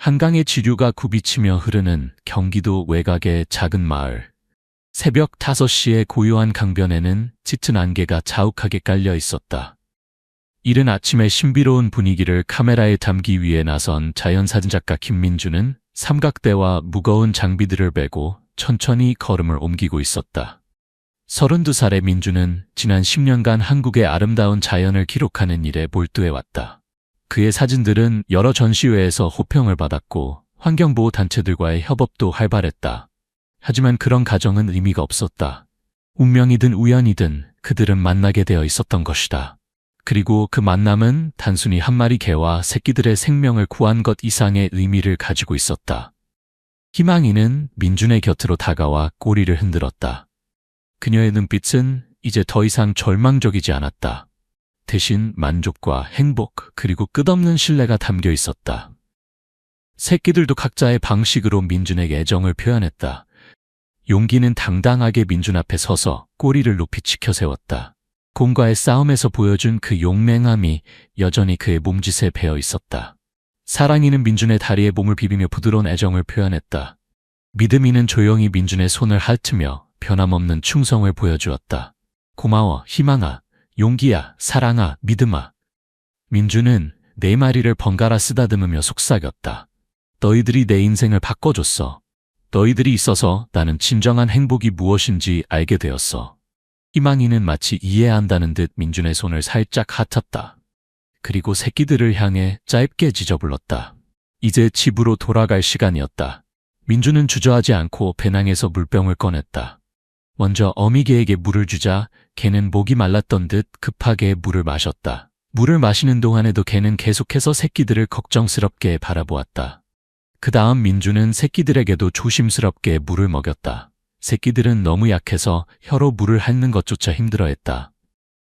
한강의 지류가 굽이치며 흐르는 경기도 외곽의 작은 마을. 새벽 5시에 고요한 강변에는 짙은 안개가 자욱하게 깔려 있었다. 이른 아침의 신비로운 분위기를 카메라에 담기 위해 나선 자연사진작가 김민주는 삼각대와 무거운 장비들을 메고 천천히 걸음을 옮기고 있었다. 32살의 민주는 지난 10년간 한국의 아름다운 자연을 기록하는 일에 몰두해왔다. 그의 사진들은 여러 전시회에서 호평을 받았고 환경보호단체들과의 협업도 활발했다. 하지만 그런 가정은 의미가 없었다. 운명이든 우연이든 그들은 만나게 되어 있었던 것이다. 그리고 그 만남은 단순히 한 마리 개와 새끼들의 생명을 구한 것 이상의 의미를 가지고 있었다. 희망이는 민준의 곁으로 다가와 꼬리를 흔들었다. 그녀의 눈빛은 이제 더 이상 절망적이지 않았다. 대신 만족과 행복 그리고 끝없는 신뢰가 담겨 있었다. 새끼들도 각자의 방식으로 민준에게 애정을 표현했다. 용기는 당당하게 민준 앞에 서서 꼬리를 높이 치켜세웠다. 곰과의 싸움에서 보여준 그 용맹함이 여전히 그의 몸짓에 배어 있었다. 사랑이는 민준의 다리에 몸을 비비며 부드러운 애정을 표현했다. 믿음이는 조용히 민준의 손을 핥으며 변함없는 충성을 보여주었다. 고마워, 희망아, 용기야, 사랑아, 믿음아. 민준은 4마리를 번갈아 쓰다듬으며 속삭였다. 너희들이 내 인생을 바꿔줬어. 너희들이 있어서 나는 진정한 행복이 무엇인지 알게 되었어. 희망이는 마치 이해한다는 듯 민준의 손을 살짝 핫았다. 그리고 새끼들을 향해 짧게 짖어불렀다. 이제 집으로 돌아갈 시간이었다. 민준은 주저하지 않고 배낭에서 물병을 꺼냈다. 먼저 어미개에게 물을 주자 개는 목이 말랐던 듯 급하게 물을 마셨다. 물을 마시는 동안에도 개는 계속해서 새끼들을 걱정스럽게 바라보았다. 그 다음 민준은 새끼들에게도 조심스럽게 물을 먹였다. 새끼들은 너무 약해서 혀로 물을 핥는 것조차 힘들어했다.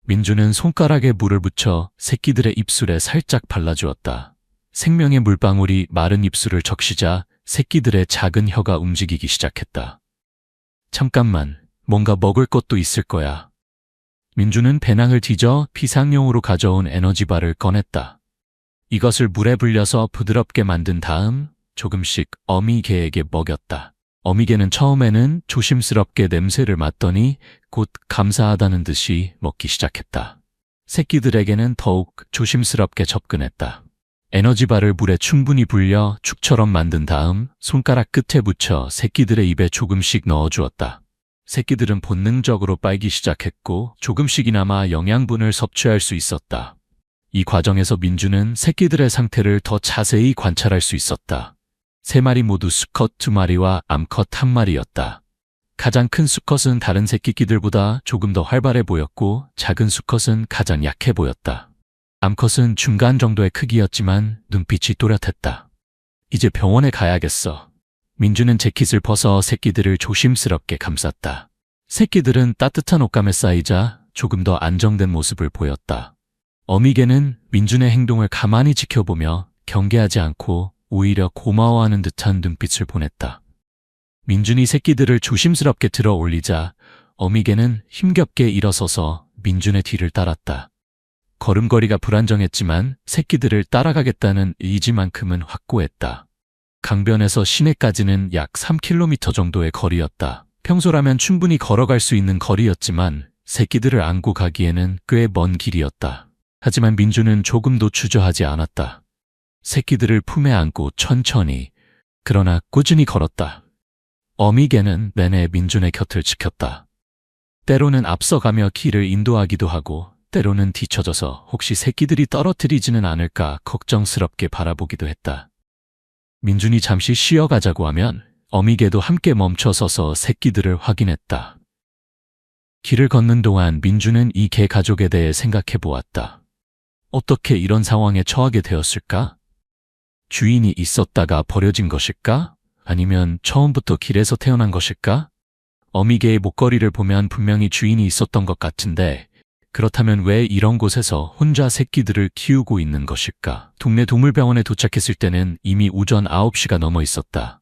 민준은 손가락에 물을 묻혀 새끼들의 입술에 살짝 발라주었다. 생명의 물방울이 마른 입술을 적시자 새끼들의 작은 혀가 움직이기 시작했다. 잠깐만, 뭔가 먹을 것도 있을 거야. 민준은 배낭을 뒤져 비상용으로 가져온 에너지바를 꺼냈다. 이것을 물에 불려서 부드럽게 만든 다음 조금씩 어미개에게 먹였다. 어미개는 처음에는 조심스럽게 냄새를 맡더니 곧 감사하다는 듯이 먹기 시작했다. 새끼들에게는 더욱 조심스럽게 접근했다. 에너지바를 물에 충분히 불려 축처럼 만든 다음 손가락 끝에 붙여 새끼들의 입에 조금씩 넣어주었다. 새끼들은 본능적으로 빨기 시작했고 조금씩이나마 영양분을 섭취할 수 있었다. 이 과정에서 민주는 새끼들의 상태를 더 자세히 관찰할 수 있었다. 3마리 모두 수컷 2마리와 암컷 1마리였다. 가장 큰 수컷은 다른 새끼끼들보다 조금 더 활발해 보였고 작은 수컷은 가장 약해 보였다. 암컷은 중간 정도의 크기였지만 눈빛이 또렷했다. 이제 병원에 가야겠어. 민주는 재킷을 벗어 새끼들을 조심스럽게 감쌌다. 새끼들은 따뜻한 옷감에 쌓이자 조금 더 안정된 모습을 보였다. 어미개는 민준의 행동을 가만히 지켜보며 경계하지 않고 오히려 고마워하는 듯한 눈빛을 보냈다. 민준이 새끼들을 조심스럽게 들어 올리자 어미개는 힘겹게 일어서서 민준의 뒤를 따랐다. 걸음걸이가 불안정했지만 새끼들을 따라가겠다는 의지만큼은 확고했다. 강변에서 시내까지는 약 3km 정도의 거리였다. 평소라면 충분히 걸어갈 수 있는 거리였지만 새끼들을 안고 가기에는 꽤 먼 길이었다. 하지만 민주는 조금도 주저하지 않았다. 새끼들을 품에 안고 천천히, 그러나 꾸준히 걸었다. 어미개는 내내 민준의 곁을 지켰다. 때로는 앞서가며 길을 인도하기도 하고 때로는 뒤처져서 혹시 새끼들이 떨어뜨리지는 않을까 걱정스럽게 바라보기도 했다. 민준이 잠시 쉬어가자고 하면 어미개도 함께 멈춰서서 새끼들을 확인했다. 길을 걷는 동안 민준은 이 개 가족에 대해 생각해 보았다. 어떻게 이런 상황에 처하게 되었을까? 주인이 있었다가 버려진 것일까? 아니면 처음부터 길에서 태어난 것일까? 어미개의 목걸이를 보면 분명히 주인이 있었던 것 같은데 그렇다면 왜 이런 곳에서 혼자 새끼들을 키우고 있는 것일까? 동네 동물병원에 도착했을 때는 이미 오전 9시가 넘어 있었다.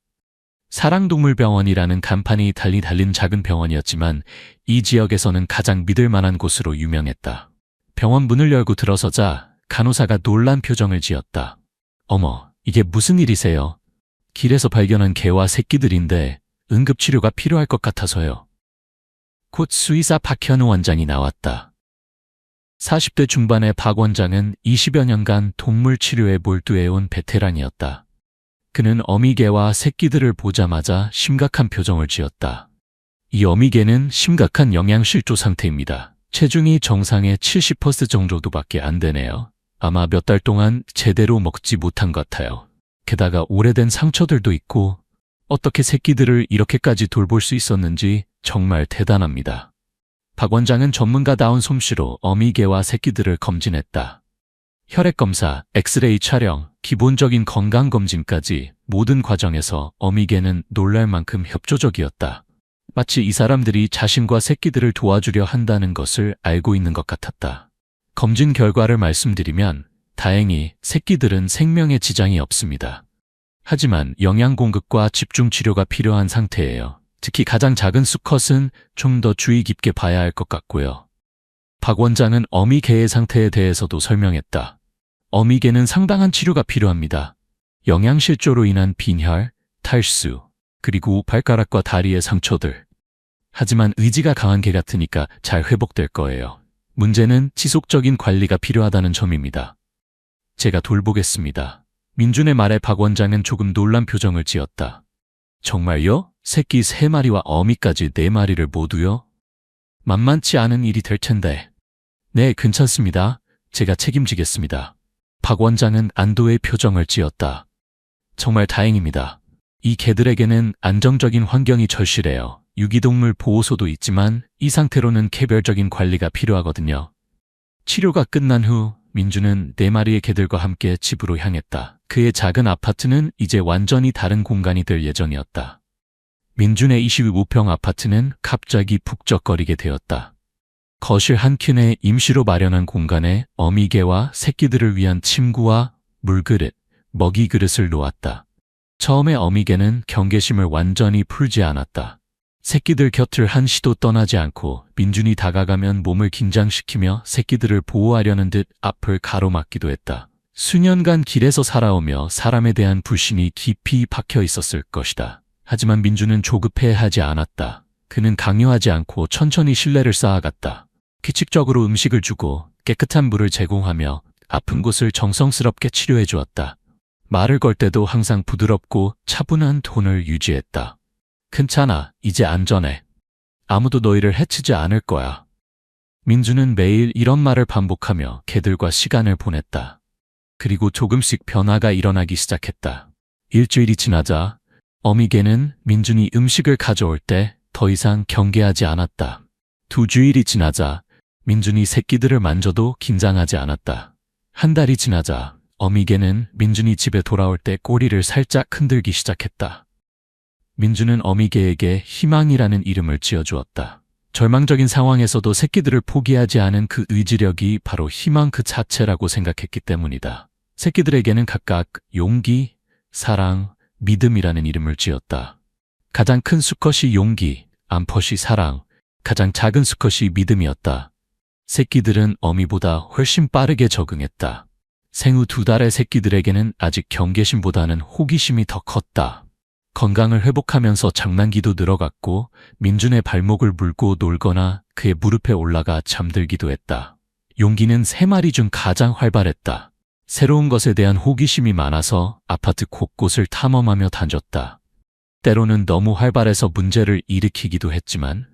사랑동물병원이라는 간판이 달린 작은 병원이었지만 이 지역에서는 가장 믿을 만한 곳으로 유명했다. 병원 문을 열고 들어서자 간호사가 놀란 표정을 지었다. 어머, 이게 무슨 일이세요? 길에서 발견한 개와 새끼들인데 응급치료가 필요할 것 같아서요. 곧 수의사 박현우 원장이 나왔다. 40대 중반의 박 원장은 20여 년간 동물 치료에 몰두해온 베테랑이었다. 그는 어미개와 새끼들을 보자마자 심각한 표정을 지었다. 이 어미개는 심각한 영양실조 상태입니다. 체중이 정상의 70% 정도밖에 안 되네요. 아마 몇 달 동안 제대로 먹지 못한 것 같아요. 게다가 오래된 상처들도 있고 어떻게 새끼들을 이렇게까지 돌볼 수 있었는지 정말 대단합니다. 박 원장은 전문가다운 솜씨로 어미개와 새끼들을 검진했다. 혈액검사, 엑스레이 촬영, 기본적인 건강검진까지 모든 과정에서 어미개는 놀랄 만큼 협조적이었다. 마치 이 사람들이 자신과 새끼들을 도와주려 한다는 것을 알고 있는 것 같았다. 검진 결과를 말씀드리면 다행히 새끼들은 생명에 지장이 없습니다. 하지만 영양 공급과 집중 치료가 필요한 상태예요. 특히 가장 작은 수컷은 좀 더 주의 깊게 봐야 할 것 같고요. 박 원장은 어미개의 상태에 대해서도 설명했다. 어미개는 상당한 치료가 필요합니다. 영양실조로 인한 빈혈, 탈수, 그리고 발가락과 다리의 상처들. 하지만 의지가 강한 개 같으니까 잘 회복될 거예요. 문제는 지속적인 관리가 필요하다는 점입니다. 제가 돌보겠습니다. 민준의 말에 박 원장은 조금 놀란 표정을 지었다. 정말요? 새끼 3마리와 어미까지 4마리를 모두요? 만만치 않은 일이 될 텐데. 네, 괜찮습니다. 제가 책임지겠습니다. 박 원장은 안도의 표정을 지었다. 정말 다행입니다. 이 개들에게는 안정적인 환경이 절실해요. 유기동물 보호소도 있지만 이 상태로는 개별적인 관리가 필요하거든요. 치료가 끝난 후 민주는 4마리의 개들과 함께 집으로 향했다. 그의 작은 아파트는 이제 완전히 다른 공간이 될 예정이었다. 민준의 25평 아파트는 갑자기 북적거리게 되었다. 거실 한 켠에 임시로 마련한 공간에 어미개와 새끼들을 위한 침구와 물그릇, 먹이 그릇을 놓았다. 처음에 어미개는 경계심을 완전히 풀지 않았다. 새끼들 곁을 한시도 떠나지 않고 민준이 다가가면 몸을 긴장시키며 새끼들을 보호하려는 듯 앞을 가로막기도 했다. 수년간 길에서 살아오며 사람에 대한 불신이 깊이 박혀 있었을 것이다. 하지만 민준은 조급해하지 않았다. 그는 강요하지 않고 천천히 신뢰를 쌓아갔다. 규칙적으로 음식을 주고 깨끗한 물을 제공하며 아픈 곳을 정성스럽게 치료해 주었다. 말을 걸 때도 항상 부드럽고 차분한 톤을 유지했다. 괜찮아, 이제 안전해. 아무도 너희를 해치지 않을 거야. 민주는 매일 이런 말을 반복하며 개들과 시간을 보냈다. 그리고 조금씩 변화가 일어나기 시작했다. 일주일이 지나자 어미개는 민준이 음식을 가져올 때 더 이상 경계하지 않았다. 2주일이 지나자 민준이 새끼들을 만져도 긴장하지 않았다. 1달이 지나자 어미개는 민준이 집에 돌아올 때 꼬리를 살짝 흔들기 시작했다. 민준은 어미개에게 희망이라는 이름을 지어주었다. 절망적인 상황에서도 새끼들을 포기하지 않은 그 의지력이 바로 희망 그 자체라고 생각했기 때문이다. 새끼들에게는 각각 용기, 사랑, 믿음이라는 이름을 지었다. 가장 큰 수컷이 용기, 암컷이 사랑, 가장 작은 수컷이 믿음이었다. 새끼들은 어미보다 훨씬 빠르게 적응했다. 생후 2달의 새끼들에게는 아직 경계심보다는 호기심이 더 컸다. 건강을 회복하면서 장난기도 늘어갔고 민준의 발목을 물고 놀거나 그의 무릎에 올라가 잠들기도 했다. 용기는 3마리 중 가장 활발했다. 새로운 것에 대한 호기심이 많아서 아파트 곳곳을 탐험하며 다녔다. 때로는 너무 활발해서 문제를 일으키기도 했지만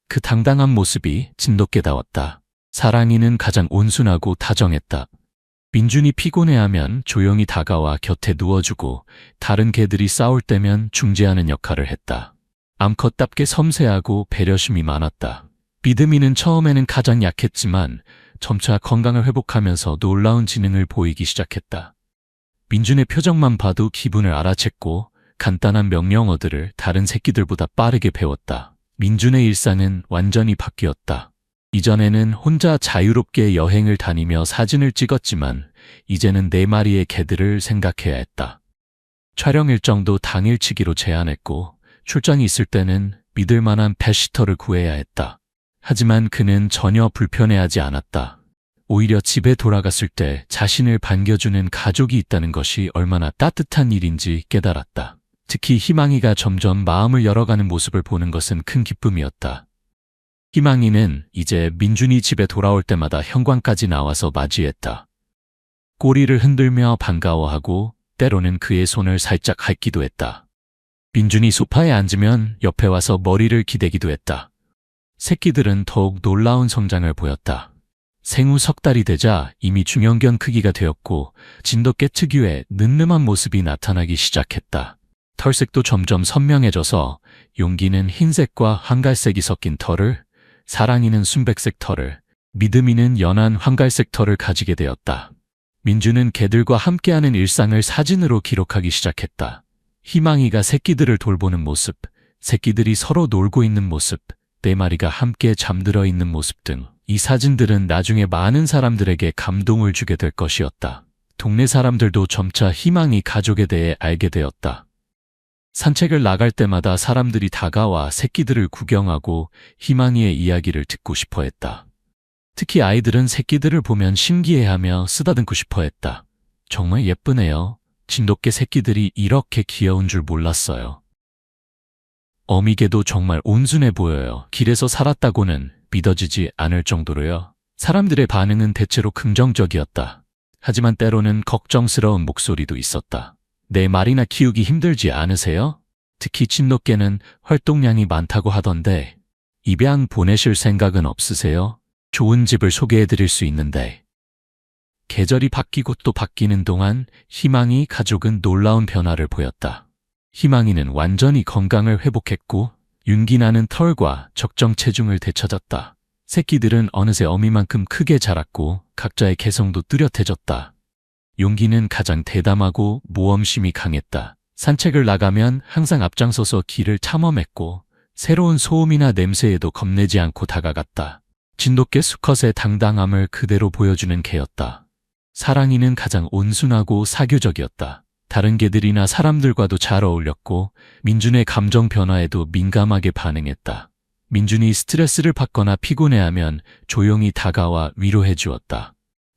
그 당당한 모습이 진돗개다웠다. 사랑이는 가장 온순하고 다정했다. 민준이 피곤해하면 조용히 다가와 곁에 누워주고 다른 개들이 싸울 때면 중재하는 역할을 했다. 암컷답게 섬세하고 배려심이 많았다. 믿음이는 처음에는 가장 약했지만 점차 건강을 회복하면서 놀라운 지능을 보이기 시작했다. 민준의 표정만 봐도 기분을 알아챘고 간단한 명령어들을 다른 새끼들보다 빠르게 배웠다. 민준의 일상은 완전히 바뀌었다. 이전에는 혼자 자유롭게 여행을 다니며 사진을 찍었지만 이제는 4마리의 개들을 생각해야 했다. 촬영 일정도 당일치기로 제한했고 출장이 있을 때는 믿을 만한 펫시터를 구해야 했다. 하지만 그는 전혀 불편해하지 않았다. 오히려 집에 돌아갔을 때 자신을 반겨주는 가족이 있다는 것이 얼마나 따뜻한 일인지 깨달았다. 특히 희망이가 점점 마음을 열어가는 모습을 보는 것은 큰 기쁨이었다. 희망이는 이제 민준이 집에 돌아올 때마다 현관까지 나와서 맞이했다. 꼬리를 흔들며 반가워하고 때로는 그의 손을 살짝 핥기도 했다. 민준이 소파에 앉으면 옆에 와서 머리를 기대기도 했다. 새끼들은 더욱 놀라운 성장을 보였다. 생후 3달이 되자 이미 중형견 크기가 되었고 진돗개 특유의 늠름한 모습이 나타나기 시작했다. 털색도 점점 선명해져서 용기는 흰색과 황갈색이 섞인 털을, 사랑이는 순백색 털을, 믿음이는 연한 황갈색 털을 가지게 되었다. 민주는 개들과 함께하는 일상을 사진으로 기록하기 시작했다. 희망이가 새끼들을 돌보는 모습, 새끼들이 서로 놀고 있는 모습, 4마리가 함께 잠들어 있는 모습 등 이 사진들은 나중에 많은 사람들에게 감동을 주게 될 것이었다. 동네 사람들도 점차 희망이 가족에 대해 알게 되었다. 산책을 나갈 때마다 사람들이 다가와 새끼들을 구경하고 희망이의 이야기를 듣고 싶어 했다. 특히 아이들은 새끼들을 보면 신기해하며 쓰다듬고 싶어 했다. 정말 예쁘네요. 진돗개 새끼들이 이렇게 귀여운 줄 몰랐어요. 어미개도 정말 온순해 보여요. 길에서 살았다고는 믿어지지 않을 정도로요. 사람들의 반응은 대체로 긍정적이었다. 하지만 때로는 걱정스러운 목소리도 있었다. 4마리나 키우기 힘들지 않으세요? 특히 진돗개는 활동량이 많다고 하던데 입양 보내실 생각은 없으세요? 좋은 집을 소개해드릴 수 있는데. 계절이 바뀌고 또 바뀌는 동안 희망이 가족은 놀라운 변화를 보였다. 희망이는 완전히 건강을 회복했고 윤기나는 털과 적정 체중을 되찾았다. 새끼들은 어느새 어미만큼 크게 자랐고 각자의 개성도 뚜렷해졌다. 용기는 가장 대담하고 모험심이 강했다. 산책을 나가면 항상 앞장서서 길을 탐험했고 새로운 소음이나 냄새에도 겁내지 않고 다가갔다. 진돗개 수컷의 당당함을 그대로 보여주는 개였다. 사랑이는 가장 온순하고 사교적이었다. 다른 개들이나 사람들과도 잘 어울렸고 민준의 감정 변화에도 민감하게 반응했다. 민준이 스트레스를 받거나 피곤해하면 조용히 다가와 위로해 주었다.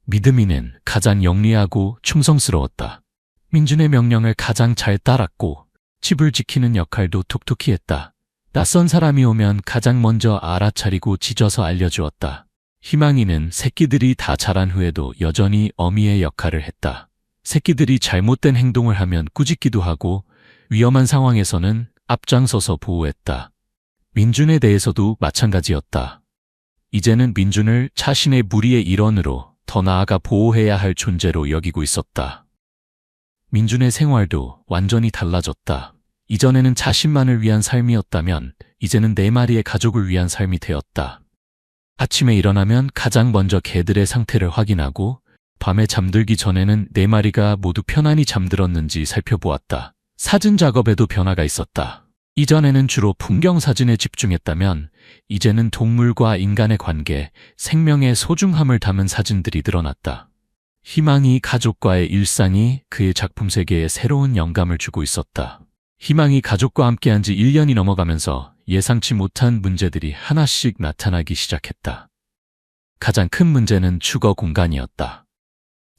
믿음이는 가장 영리하고 충성스러웠다. 민준의 명령을 가장 잘 따랐고 집을 지키는 역할도 톡톡히 했다. 낯선 사람이 오면 가장 먼저 알아차리고 짖어서 알려주었다. 희망이는 새끼들이 다 자란 후에도 여전히 어미의 역할을 했다. 새끼들이 잘못된 행동을 하면 꾸짖기도 하고 위험한 상황에서는 앞장서서 보호했다. 민준에 대해서도 마찬가지였다. 이제는 민준을 자신의 무리의 일원으로 더 나아가 보호해야 할 존재로 여기고 있었다. 민준의 생활도 완전히 달라졌다. 이전에는 자신만을 위한 삶이었다면 이제는 4마리의 가족을 위한 삶이 되었다. 아침에 일어나면 가장 먼저 개들의 상태를 확인하고 밤에 잠들기 전에는 4마리가 모두 편안히 잠들었는지 살펴보았다. 사진 작업에도 변화가 있었다. 이전에는 주로 풍경 사진에 집중했다면 이제는 동물과 인간의 관계, 생명의 소중함을 담은 사진들이 드러났다. 희망이 가족과의 일상이 그의 작품 세계에 새로운 영감을 주고 있었다. 희망이 가족과 함께한 지 1년이 넘어가면서 예상치 못한 문제들이 하나씩 나타나기 시작했다. 가장 큰 문제는 주거 공간이었다.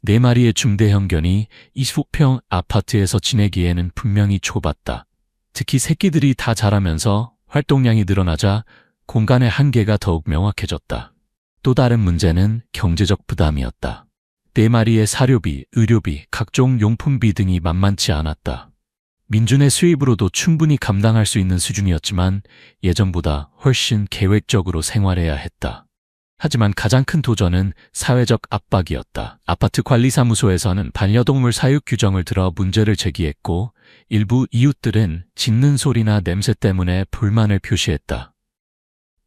4마리의 중대형견이 25평 아파트에서 지내기에는 분명히 좁았다. 특히 새끼들이 다 자라면서 활동량이 늘어나자 공간의 한계가 더욱 명확해졌다. 또 다른 문제는 경제적 부담이었다. 4마리의 사료비, 의료비, 각종 용품비 등이 만만치 않았다. 민준의 수입으로도 충분히 감당할 수 있는 수준이었지만 예전보다 훨씬 계획적으로 생활해야 했다. 하지만 가장 큰 도전은 사회적 압박이었다. 아파트 관리사무소에서는 반려동물 사육 규정을 들어 문제를 제기했고 일부 이웃들은 짖는 소리나 냄새 때문에 불만을 표시했다.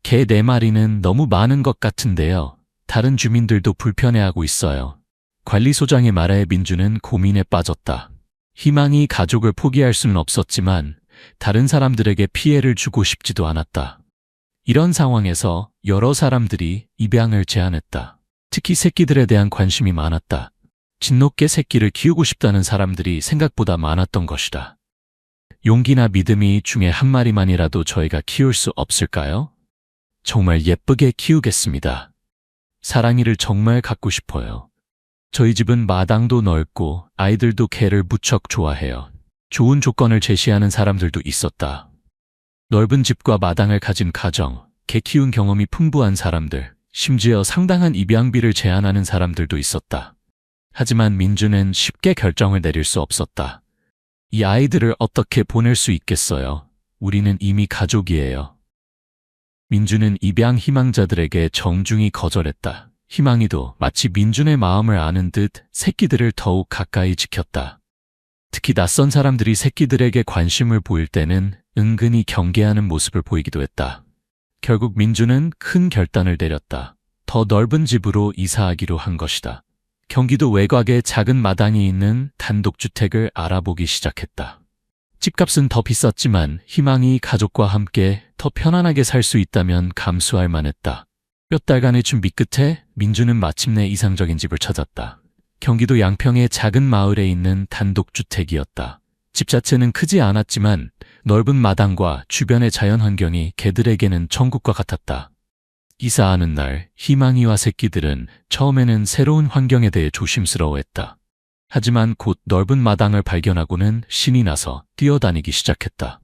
개 4마리는 너무 많은 것 같은데요. 다른 주민들도 불편해하고 있어요. 관리소장의 말에 민주는 고민에 빠졌다. 희망이 가족을 포기할 수는 없었지만 다른 사람들에게 피해를 주고 싶지도 않았다. 이런 상황에서 여러 사람들이 입양을 제안했다. 특히 새끼들에 대한 관심이 많았다. 진돗개 새끼를 키우고 싶다는 사람들이 생각보다 많았던 것이다. 용기나 믿음이 중에 한 마리만이라도 저희가 키울 수 없을까요? 정말 예쁘게 키우겠습니다. 사랑이를 정말 갖고 싶어요. 저희 집은 마당도 넓고 아이들도 개를 무척 좋아해요. 좋은 조건을 제시하는 사람들도 있었다. 넓은 집과 마당을 가진 가정, 개 키운 경험이 풍부한 사람들, 심지어 상당한 입양비를 제안하는 사람들도 있었다. 하지만 민주는 쉽게 결정을 내릴 수 없었다. 이 아이들을 어떻게 보낼 수 있겠어요? 우리는 이미 가족이에요. 민주는 입양 희망자들에게 정중히 거절했다. 희망이도 마치 민준의 마음을 아는 듯 새끼들을 더욱 가까이 지켰다. 특히 낯선 사람들이 새끼들에게 관심을 보일 때는 은근히 경계하는 모습을 보이기도 했다. 결국 민주는 큰 결단을 내렸다. 더 넓은 집으로 이사하기로 한 것이다. 경기도 외곽에 작은 마당이 있는 단독주택을 알아보기 시작했다. 집값은 더 비쌌지만 희망이 가족과 함께 더 편안하게 살 수 있다면 감수할 만했다. 몇 달간의 준비 끝에 민주는 마침내 이상적인 집을 찾았다. 경기도 양평의 작은 마을에 있는 단독주택이었다. 집 자체는 크지 않았지만 넓은 마당과 주변의 자연환경이 개들에게는 천국과 같았다. 이사하는 날 희망이와 새끼들은 처음에는 새로운 환경에 대해 조심스러워했다. 하지만 곧 넓은 마당을 발견하고는 신이 나서 뛰어다니기 시작했다.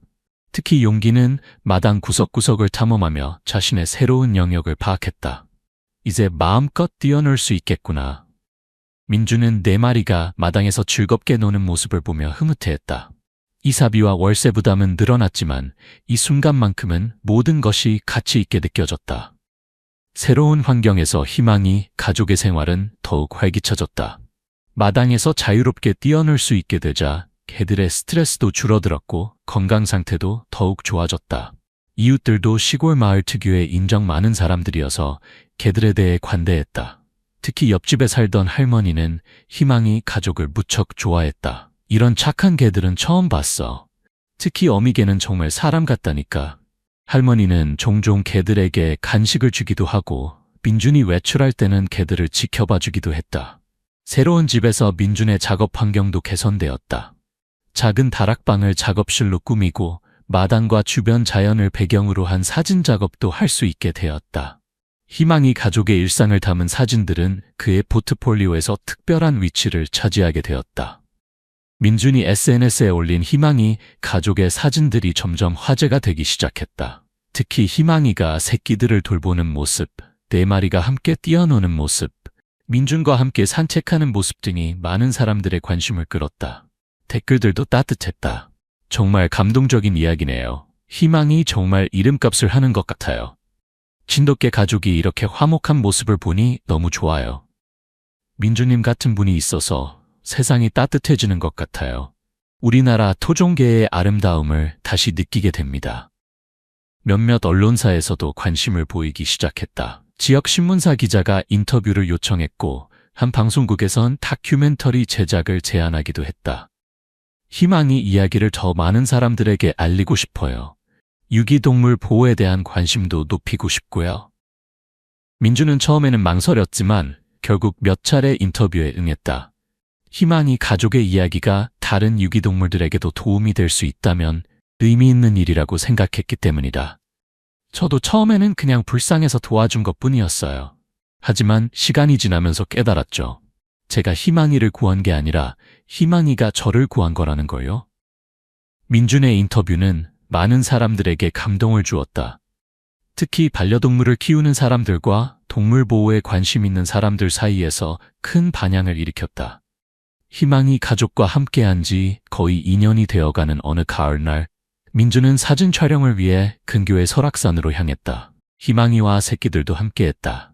특히 용기는 마당 구석구석을 탐험하며 자신의 새로운 영역을 파악했다. 이제 마음껏 뛰어놀 수 있겠구나. 민주는 4마리가 마당에서 즐겁게 노는 모습을 보며 흐뭇해했다. 이사비와 월세 부담은 늘어났지만 이 순간만큼은 모든 것이 가치 있게 느껴졌다. 새로운 환경에서 희망이 가족의 생활은 더욱 활기차졌다. 마당에서 자유롭게 뛰어놀 수 있게 되자 개들의 스트레스도 줄어들었고 건강 상태도 더욱 좋아졌다. 이웃들도 시골 마을 특유의 인정 많은 사람들이어서 개들에 대해 관대했다. 특히 옆집에 살던 할머니는 희망이 가족을 무척 좋아했다. 이런 착한 개들은 처음 봤어. 특히 어미개는 정말 사람 같다니까. 할머니는 종종 개들에게 간식을 주기도 하고 민준이 외출할 때는 개들을 지켜봐 주기도 했다. 새로운 집에서 민준의 작업 환경도 개선되었다. 작은 다락방을 작업실로 꾸미고 마당과 주변 자연을 배경으로 한 사진 작업도 할 수 있게 되었다. 희망이 가족의 일상을 담은 사진들은 그의 포트폴리오에서 특별한 위치를 차지하게 되었다. 민준이 SNS에 올린 희망이 가족의 사진들이 점점 화제가 되기 시작했다. 특히 희망이가 새끼들을 돌보는 모습, 4마리가 함께 뛰어노는 모습, 민준과 함께 산책하는 모습 등이 많은 사람들의 관심을 끌었다. 댓글들도 따뜻했다. 정말 감동적인 이야기네요. 희망이 정말 이름값을 하는 것 같아요. 진돗개 가족이 이렇게 화목한 모습을 보니 너무 좋아요. 민주님 같은 분이 있어서 세상이 따뜻해지는 것 같아요. 우리나라 토종개의 아름다움을 다시 느끼게 됩니다. 몇몇 언론사에서도 관심을 보이기 시작했다. 지역 신문사 기자가 인터뷰를 요청했고 한 방송국에선 다큐멘터리 제작을 제안하기도 했다. 희망이 이야기를 더 많은 사람들에게 알리고 싶어요. 유기동물 보호에 대한 관심도 높이고 싶고요. 민주는 처음에는 망설였지만 결국 몇 차례 인터뷰에 응했다. 희망이 가족의 이야기가 다른 유기동물들에게도 도움이 될 수 있다면 의미 있는 일이라고 생각했기 때문이다. 저도 처음에는 그냥 불쌍해서 도와준 것뿐이었어요. 하지만 시간이 지나면서 깨달았죠. 제가 희망이를 구한 게 아니라 희망이가 저를 구한 거라는 걸요. 민준의 인터뷰는 많은 사람들에게 감동을 주었다. 특히 반려동물을 키우는 사람들과 동물 보호에 관심 있는 사람들 사이에서 큰 반향을 일으켰다. 희망이 가족과 함께한 지 거의 2년이 되어가는 어느 가을날, 민주는 사진 촬영을 위해 근교의 설악산으로 향했다. 희망이와 새끼들도 함께했다.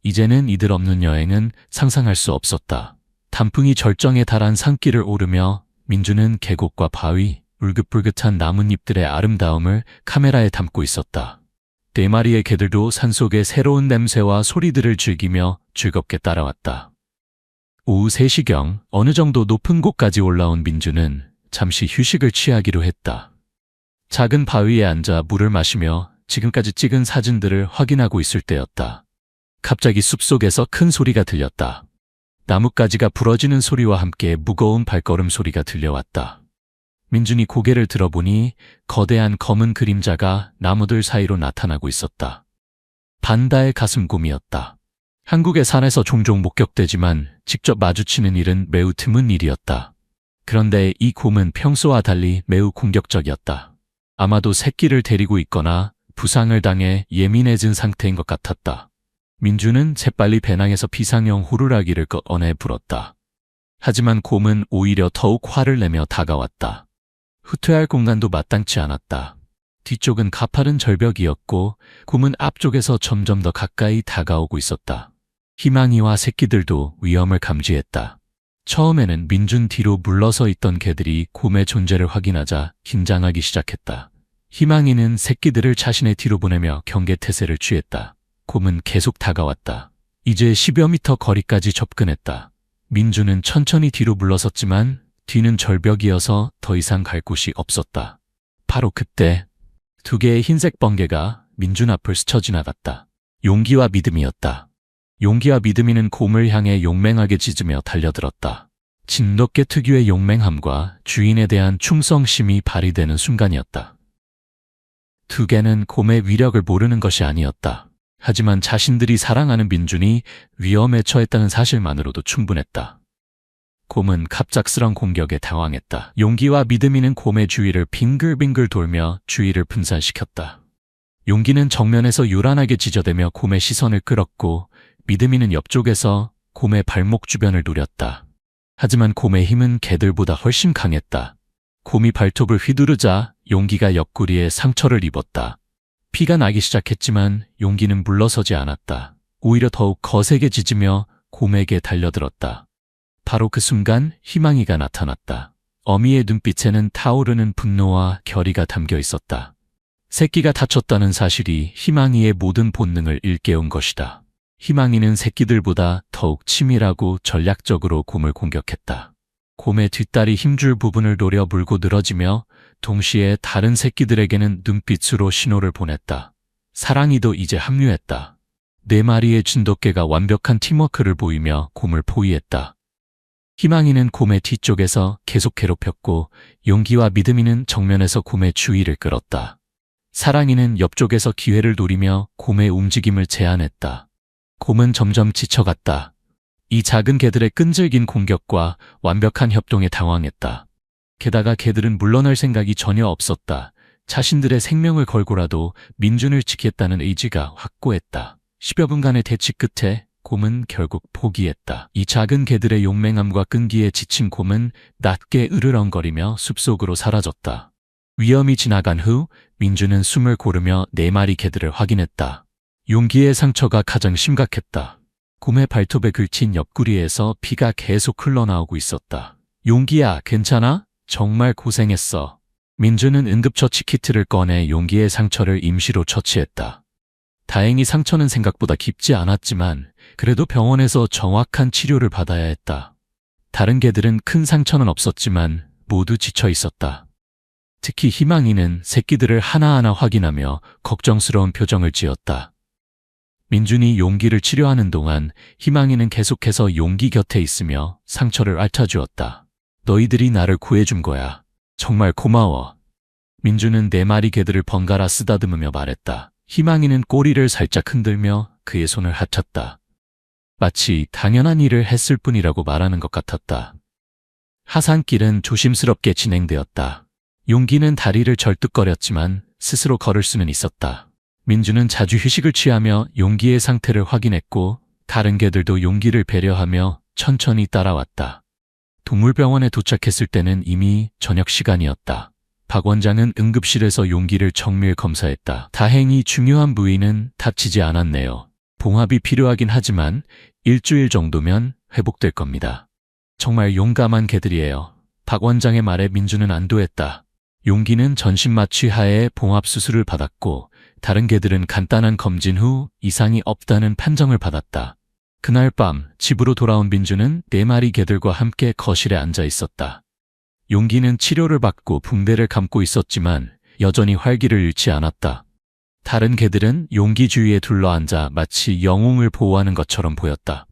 이제는 이들 없는 여행은 상상할 수 없었다. 단풍이 절정에 달한 산길을 오르며 민주는 계곡과 바위, 울긋불긋한 나뭇잎들의 아름다움을 카메라에 담고 있었다. 4마리의 개들도 산속의 새로운 냄새와 소리들을 즐기며 즐겁게 따라왔다. 오후 3시경 어느 정도 높은 곳까지 올라온 민주는 잠시 휴식을 취하기로 했다. 작은 바위에 앉아 물을 마시며 지금까지 찍은 사진들을 확인하고 있을 때였다. 갑자기 숲속에서 큰 소리가 들렸다. 나뭇가지가 부러지는 소리와 함께 무거운 발걸음 소리가 들려왔다. 민준이 고개를 들어보니 거대한 검은 그림자가 나무들 사이로 나타나고 있었다. 반다의 가슴곰이었다. 한국의 산에서 종종 목격되지만 직접 마주치는 일은 매우 드문 일이었다. 그런데 이 곰은 평소와 달리 매우 공격적이었다. 아마도 새끼를 데리고 있거나 부상을 당해 예민해진 상태인 것 같았다. 민주는 재빨리 배낭에서 비상용 호루라기를 꺼내 불었다. 하지만 곰은 오히려 더욱 화를 내며 다가왔다. 후퇴할 공간도 마땅치 않았다. 뒤쪽은 가파른 절벽이었고 곰은 앞쪽에서 점점 더 가까이 다가오고 있었다. 희망이와 새끼들도 위험을 감지했다. 처음에는 민준 뒤로 물러서 있던 개들이 곰의 존재를 확인하자 긴장하기 시작했다. 희망이는 새끼들을 자신의 뒤로 보내며 경계태세를 취했다. 곰은 계속 다가왔다. 이제 10여 미터 거리까지 접근했다. 민준은 천천히 뒤로 물러섰지만 뒤는 절벽이어서 더 이상 갈 곳이 없었다. 바로 그때 2개의 흰색 번개가 민준 앞을 스쳐 지나갔다. 용기와 믿음이었다. 용기와 믿음이는 곰을 향해 용맹하게 짖으며 달려들었다. 진돗개 특유의 용맹함과 주인에 대한 충성심이 발휘되는 순간이었다. 2개는 곰의 위력을 모르는 것이 아니었다. 하지만 자신들이 사랑하는 민준이 위험에 처했다는 사실만으로도 충분했다. 곰은 갑작스런 공격에 당황했다. 용기와 믿음이는 곰의 주위를 빙글빙글 돌며 주위를 분산시켰다. 용기는 정면에서 요란하게 지저대며 곰의 시선을 끌었고 믿음이는 옆쪽에서 곰의 발목 주변을 노렸다. 하지만 곰의 힘은 개들보다 훨씬 강했다. 곰이 발톱을 휘두르자 용기가 옆구리에 상처를 입었다. 피가 나기 시작했지만 용기는 물러서지 않았다. 오히려 더욱 거세게 짖으며 곰에게 달려들었다. 바로 그 순간 희망이가 나타났다. 어미의 눈빛에는 타오르는 분노와 결의가 담겨 있었다. 새끼가 다쳤다는 사실이 희망이의 모든 본능을 일깨운 것이다. 희망이는 새끼들보다 더욱 치밀하고 전략적으로 곰을 공격했다. 곰의 뒷다리 힘줄 부분을 노려 물고 늘어지며 동시에 다른 새끼들에게는 눈빛으로 신호를 보냈다. 사랑이도 이제 합류했다. 4마리의 진돗개가 완벽한 팀워크를 보이며 곰을 포위했다. 희망이는 곰의 뒤쪽에서 계속 괴롭혔고 용기와 믿음이는 정면에서 곰의 주의를 끌었다. 사랑이는 옆쪽에서 기회를 노리며 곰의 움직임을 제한했다. 곰은 점점 지쳐갔다. 이 작은 개들의 끈질긴 공격과 완벽한 협동에 당황했다. 게다가 개들은 물러날 생각이 전혀 없었다. 자신들의 생명을 걸고라도 민준을 지키겠다는 의지가 확고했다. 10여 분간의 대치 끝에 곰은 결국 포기했다. 이 작은 개들의 용맹함과 끈기에 지친 곰은 낮게 으르렁거리며 숲속으로 사라졌다. 위험이 지나간 후 민준은 숨을 고르며 4마리 개들을 확인했다. 용기의 상처가 가장 심각했다. 곰의 발톱에 긁힌 옆구리에서 피가 계속 흘러나오고 있었다. 용기야, 괜찮아? 정말 고생했어. 민준은 응급처치 키트를 꺼내 용기의 상처를 임시로 처치했다. 다행히 상처는 생각보다 깊지 않았지만 그래도 병원에서 정확한 치료를 받아야 했다. 다른 개들은 큰 상처는 없었지만 모두 지쳐 있었다. 특히 희망이는 새끼들을 하나하나 확인하며 걱정스러운 표정을 지었다. 민준이 용기를 치료하는 동안 희망이는 계속해서 용기 곁에 있으며 상처를 앓아주었다. 너희들이 나를 구해준 거야. 정말 고마워. 민준은 4마리 개들을 번갈아 쓰다듬으며 말했다. 희망이는 꼬리를 살짝 흔들며 그의 손을 핫쳤다. 마치 당연한 일을 했을 뿐이라고 말하는 것 같았다. 하산길은 조심스럽게 진행되었다. 용기는 다리를 절뚝거렸지만 스스로 걸을 수는 있었다. 민준은 자주 휴식을 취하며 용기의 상태를 확인했고 다른 개들도 용기를 배려하며 천천히 따라왔다. 동물병원에 도착했을 때는 이미 저녁 시간이었다. 박 원장은 응급실에서 용기를 정밀 검사했다. 다행히 중요한 부위는 다치지 않았네요. 봉합이 필요하긴 하지만 일주일 정도면 회복될 겁니다. 정말 용감한 개들이에요. 박 원장의 말에 민준은 안도했다. 용기는 전신마취 하에 봉합 수술을 받았고 다른 개들은 간단한 검진 후 이상이 없다는 판정을 받았다. 그날 밤 집으로 돌아온 민준은 4마리 개들과 함께 거실에 앉아 있었다. 용기는 치료를 받고 붕대를 감고 있었지만 여전히 활기를 잃지 않았다. 다른 개들은 용기 주위에 둘러앉아 마치 영웅을 보호하는 것처럼 보였다.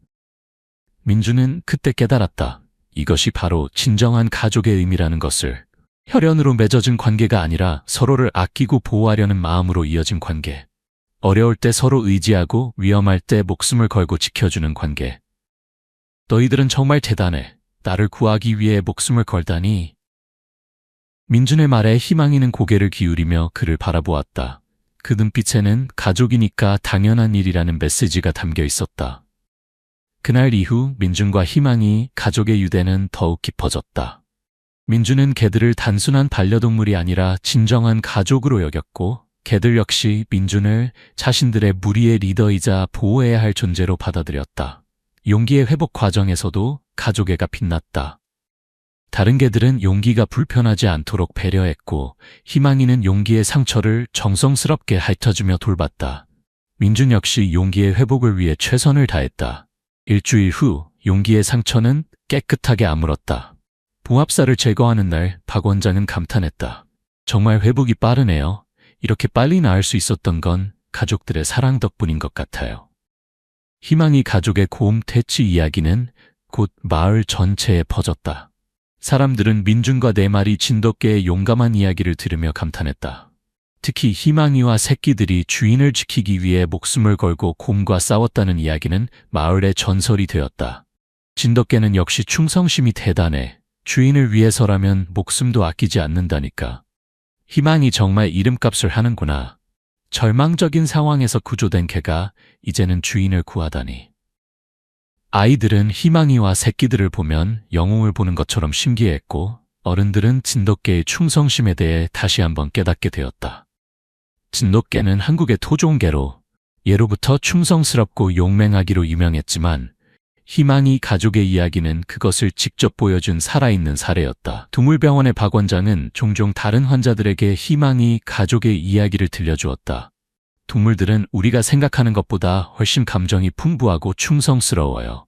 민준은 그때 깨달았다. 이것이 바로 진정한 가족의 의미라는 것을. 혈연으로 맺어진 관계가 아니라 서로를 아끼고 보호하려는 마음으로 이어진 관계. 어려울 때 서로 의지하고 위험할 때 목숨을 걸고 지켜주는 관계. 너희들은 정말 대단해. 나를 구하기 위해 목숨을 걸다니. 민준의 말에 희망이는 고개를 기울이며 그를 바라보았다. 그 눈빛에는 가족이니까 당연한 일이라는 메시지가 담겨 있었다. 그날 이후 민준과 희망이 가족의 유대는 더욱 깊어졌다. 민준은 개들을 단순한 반려동물이 아니라 진정한 가족으로 여겼고, 개들 역시 민준을 자신들의 무리의 리더이자 보호해야 할 존재로 받아들였다. 용기의 회복 과정에서도 가족애가 빛났다. 다른 개들은 용기가 불편하지 않도록 배려했고, 희망이는 용기의 상처를 정성스럽게 핥아주며 돌봤다. 민준 역시 용기의 회복을 위해 최선을 다했다. 일주일 후 용기의 상처는 깨끗하게 아물었다. 봉합사를 제거하는 날 박 원장은 감탄했다. 정말 회복이 빠르네요. 이렇게 빨리 나을 수 있었던 건 가족들의 사랑 덕분인 것 같아요. 희망이 가족의 고음 퇴치 이야기는 곧 마을 전체에 퍼졌다. 사람들은 민준과 4마리 진돗개의 용감한 이야기를 들으며 감탄했다. 특히 희망이와 새끼들이 주인을 지키기 위해 목숨을 걸고 곰과 싸웠다는 이야기는 마을의 전설이 되었다. 진돗개는 역시 충성심이 대단해. 주인을 위해서라면 목숨도 아끼지 않는다니까. 희망이 정말 이름값을 하는구나. 절망적인 상황에서 구조된 개가 이제는 주인을 구하다니. 아이들은 희망이와 새끼들을 보면 영웅을 보는 것처럼 신기했고, 어른들은 진돗개의 충성심에 대해 다시 한번 깨닫게 되었다. 진돗개는 한국의 토종개로 예로부터 충성스럽고 용맹하기로 유명했지만, 희망이 가족의 이야기는 그것을 직접 보여준 살아있는 사례였다. 동물병원의 박 원장은 종종 다른 환자들에게 희망이 가족의 이야기를 들려주었다. 동물들은 우리가 생각하는 것보다 훨씬 감정이 풍부하고 충성스러워요.